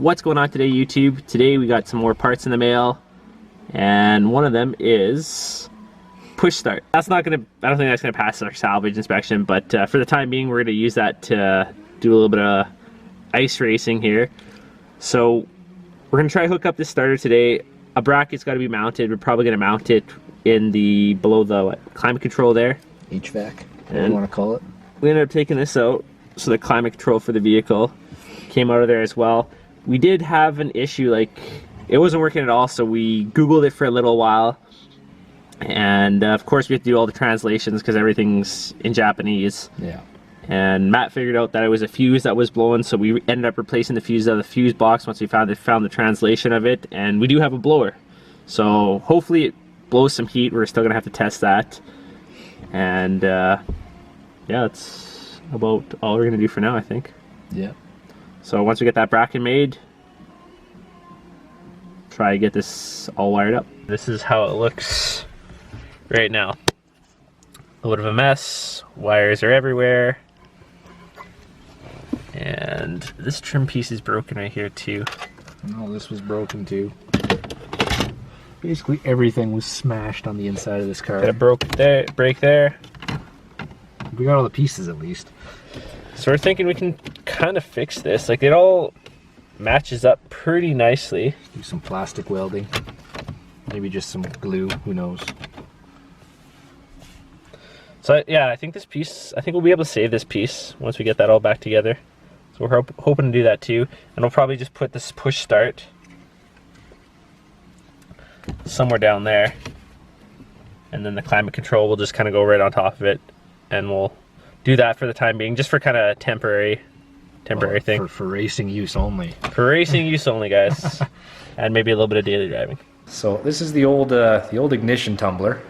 What's going on today, YouTube? Today we got some more parts in the mail, and one of them is push start. I don't think that's gonna pass our salvage inspection, but for the time being we're gonna use that to do a little bit of ice racing here. So we're gonna try to hook up this starter today. A bracket's got to be mounted. We're probably gonna mount it in the below the climate control there. HVAC, what do you want to call it? We ended up taking this out, so the climate control for the vehicle came out of there as well. We did have an issue, like it wasn't working at all, so we Googled it for a little while, and of course we have to do all the translations because everything's in Japanese. Yeah. And Matt figured out that it was a fuse that was blowing, so we ended up replacing the fuse out of the fuse box once we found the translation of it. And we do have a blower, so hopefully it blows some heat. We're still gonna have to test that, and yeah, that's about all we're gonna do for now, I think. Yeah. So once we get that bracket made, try to get this all wired up. This is how it looks right now. A bit of a mess, wires are everywhere, and this trim piece is broken right here too. No, this was broken too. Basically everything was smashed on the inside of this car. Got a break there. We got all the pieces at least. So we're thinking we can kind of fix this. Like, it all matches up pretty nicely. Do some plastic welding. Maybe just some glue, who knows. So yeah, I think we'll be able to save this piece once we get that all back together. So we're hoping to do that too. And we'll probably just put this push start somewhere down there. And then the climate control will just kind of go right on top of it. And we'll do that for the time being, just for kind of temporary thing. For racing use only. For racing use only, guys. And maybe a little bit of daily driving. So this is the old ignition tumbler.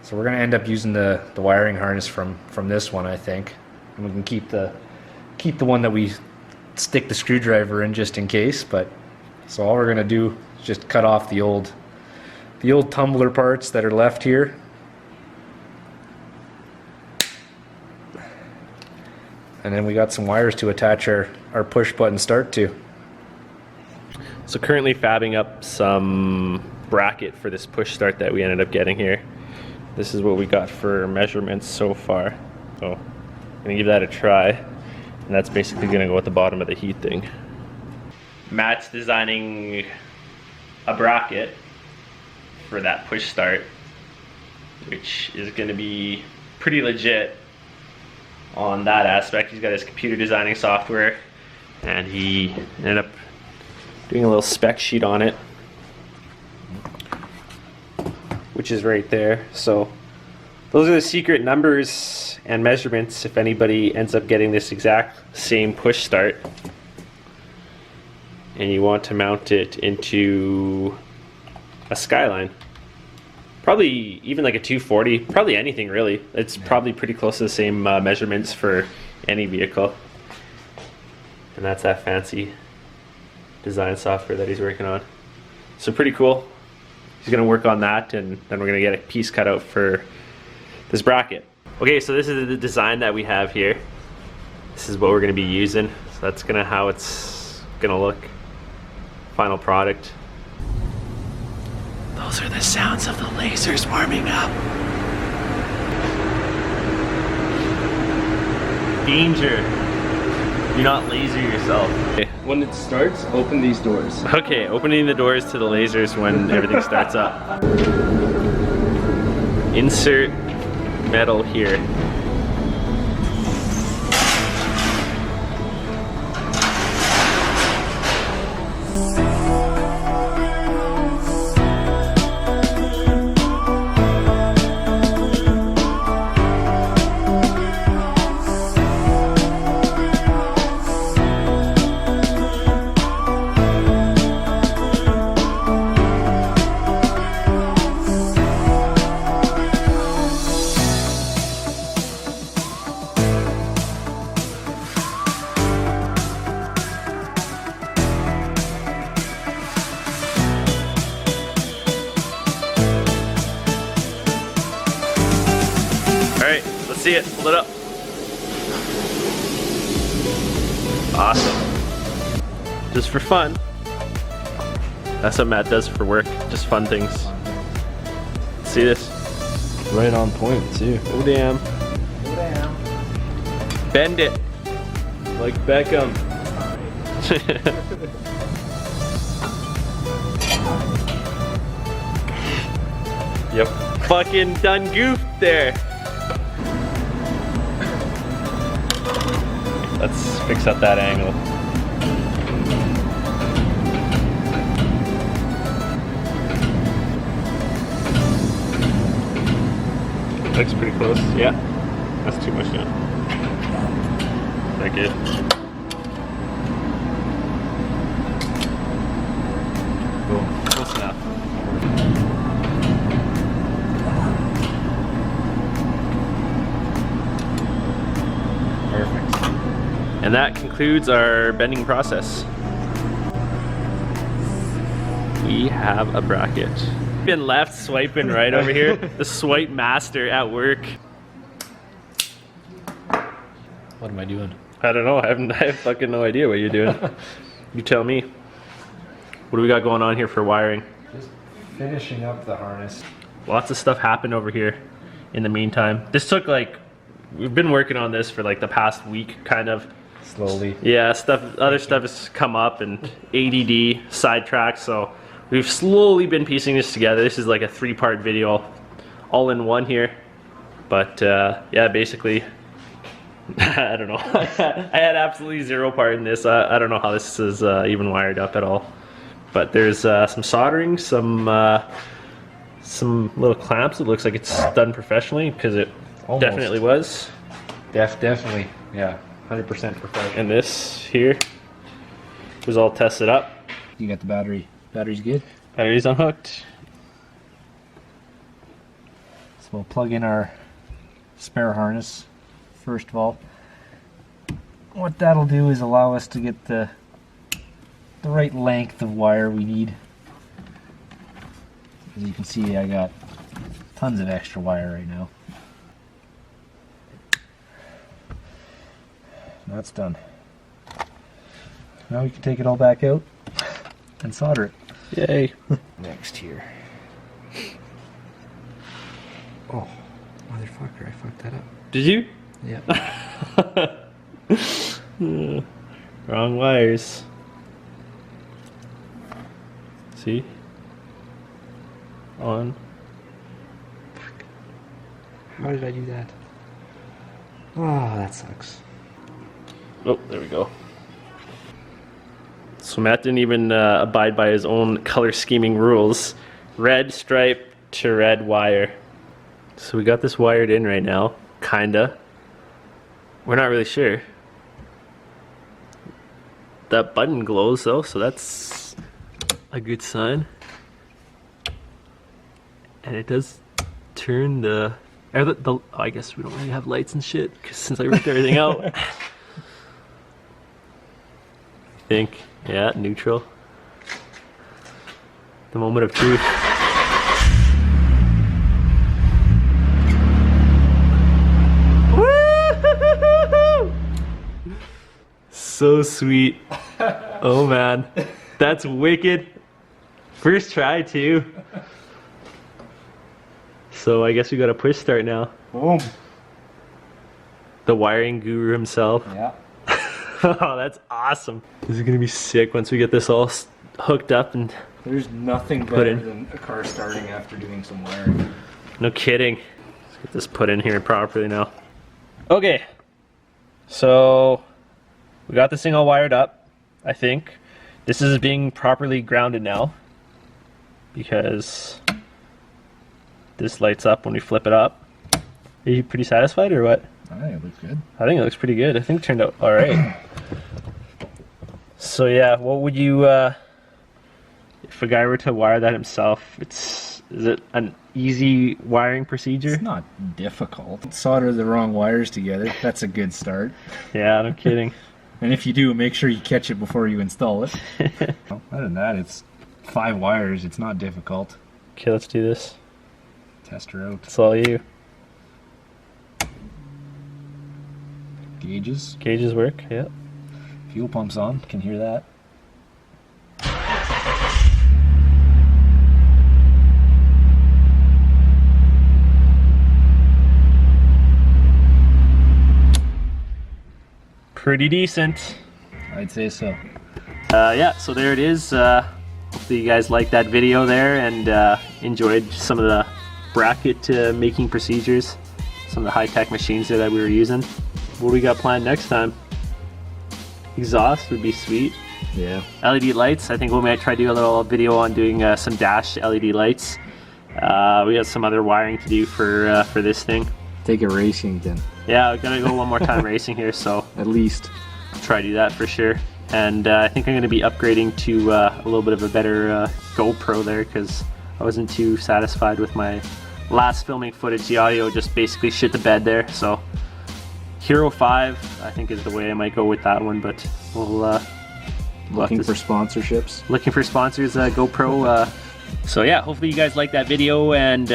So we're gonna end up using the wiring harness from this one, I think. And we can keep the one that we stick the screwdriver in just in case. But so all we're gonna do is just cut off the old tumbler parts that are left here. And then we got some wires to attach our push button start to. So currently fabbing up some bracket for this push start that we ended up getting here. This is what we got for measurements so far. So I'm gonna give that a try. And that's basically gonna go at the bottom of the heat thing. Matt's designing a bracket for that push start, which is gonna be pretty legit on that aspect. He's got his computer designing software, and he ended up doing a little spec sheet on it, which is right there. So those are the secret numbers and measurements if anybody ends up getting this exact same push start and you want to mount it into a Skyline. Probably even like a 240, probably anything really. It's probably pretty close to the same measurements for any vehicle. And that's that fancy design software that he's working on. So pretty cool. He's gonna work on that, and then we're gonna get a piece cut out for this bracket. Okay, so this is the design that we have here. This is what we're gonna be using. So that's how it's gonna look. Final product. Those are the sounds of the lasers warming up. Danger. Do not laser yourself. Okay. When it starts, open these doors. Okay, opening the doors to the lasers when everything starts up. Insert metal here. Alright, let's see it. Pull it up. Awesome. just for fun. That's what Matt does for work, just fun things. See this? Right on point too. Oh damn. Bend it. Like Beckham. Yep. Fucking done goofed there. Let's fix up that angle. Looks pretty close. Yeah. That's too much now. Is that good? Cool. Close enough. Perfect. And that concludes our bending process. We have a bracket. Been left swiping right over here. The swipe master at work. What am I doing? I don't know. I have fucking no idea what you're doing. You tell me. What do we got going on here for wiring? Just finishing up the harness. Lots of stuff happened over here in the meantime. This took like, we've been working on this for like the past week, kind of. Slowly. Yeah, other stuff has come up and ADD, sidetracked, so we've slowly been piecing this together. This is like a 3-part video, all in one here. But yeah, basically, I don't know. I had absolutely zero part in this. I don't know how this is even wired up at all. But there's some soldering, some little clamps. It looks like it's done professionally because it Almost. definitely was. Definitely. Yeah. 100% professional. And this here was all tested up. You got the battery. Battery's good. Battery's unhooked. So we'll plug in our spare harness first of all. What that'll do is allow us to get the right length of wire we need. As you can see, I got tons of extra wire right now. That's done. Now we can take it all back out and solder it. Yay. Next here. Oh, motherfucker, I fucked that up. Did you? Yep. Wrong wires. See? On. How did I do that? Oh, that sucks. Oh, there we go. So Matt didn't even abide by his own color scheming rules. Red stripe to red wire. So we got this wired in right now, kinda. We're not really sure. That button glows though, so that's a good sign. And it does turn the I guess we don't really have lights and shit, 'cause since I ripped everything out. I think, yeah, neutral. The moment of truth. Woo! So sweet. Oh man, that's wicked. First try too. So I guess we got a push start now. Boom. The wiring guru himself. Yeah. Oh, that's awesome. This is gonna be sick once we get this all hooked up and There's nothing Put better in. than a car starting after doing some wiring. no kidding. Let's get this put in here properly now. Okay, so we got this thing all wired up, I think. This is being properly grounded now because this lights up when we flip it up. Are you pretty satisfied or what? I think it looks good. I think it looks pretty good. I think it turned out all right. So yeah, what would you, if a guy were to wire that himself, is it an easy wiring procedure? It's not difficult. Solder the wrong wires together. That's a good start. Yeah, no kidding. And if you do, make sure you catch it before you install it. Other than that, it's 5 wires. It's not difficult. Okay, let's do this. Test her out. It's all you. Gauges. Gauges work, yeah. Fuel pump's on. Can hear that. pretty decent. I'd say so. Yeah, so there it is. Hopefully you guys liked that video there and enjoyed some of the bracket making procedures, some of the high-tech machines there that we were using. What do we got planned next time? Exhaust would be sweet. Yeah. LED lights, I think we might try to do a little video on doing some dash LED lights. We got some other wiring to do for this thing. Take it racing then. Yeah, we gotta go one more time racing here, so At least. try to do that for sure. And I think I'm going to be upgrading to a little bit of a better GoPro there, because I wasn't too satisfied with my last filming footage. The audio just basically shit the bed there. So Hero 5 I think is the way I might go with that one, but we'll Looking for sponsorships. looking for sponsors, GoPro. So yeah, hopefully you guys liked that video, and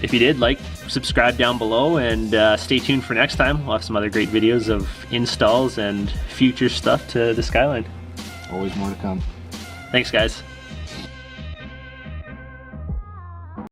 if you did, like, subscribe down below, and stay tuned for next time. We'll have some other great videos of installs and future stuff to the Skyline. Always more to come. Thanks, guys.